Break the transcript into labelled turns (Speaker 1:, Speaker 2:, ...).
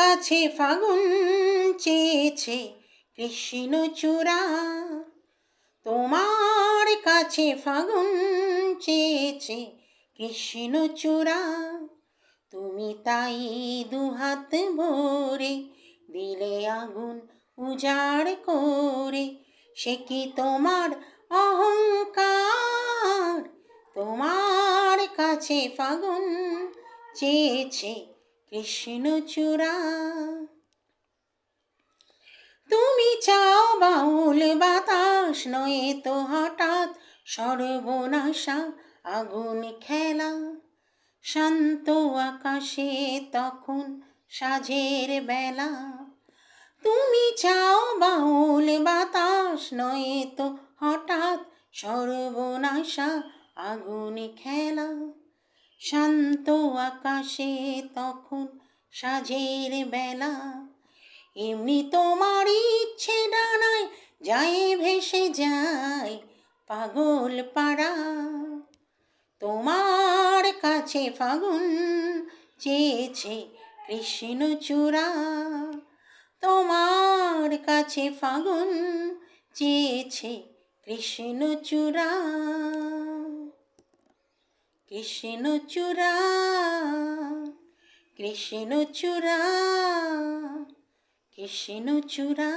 Speaker 1: কাছে ফাগুন চেয়েছে কৃষ্ণচূড়া, তোমার কাছে ফাগুন চেয়েছে কৃষ্ণচূড়া। তুমি তাই দুহাত ভরে দিলে আগুন উজাড় করে, সে কি তোমার অহংকার? তোমার কাছে ফাগুন চেয়েছে কৃষ্ণচূড়া। তুমি চাও বাউল বাতাস, নয় তো হঠাৎ সর্বনাশা আগুন খেলা। শান্ত আকাশে তখন সাঁঝের বেলা। তুমি চাও বাউল বাতাস, নয় তো হঠাৎ সর্বনাশা আগুন খেলা। শান্ত আকাশে তখন সাঁঝের বেলা। এমনি তোমার ইচ্ছে ডানায় যায় ভেসে যায় পাগল পাড়া। তোমার কাছে ফাগুন চেয়েছে কৃষ্ণচূড়া, তোমার কাছে ফাগুন চেয়েছে কৃষ্ণচূড়া। কৃষ্ণচূড়া, কৃষ্ণচূড়া, কৃষ্ণচূড়া।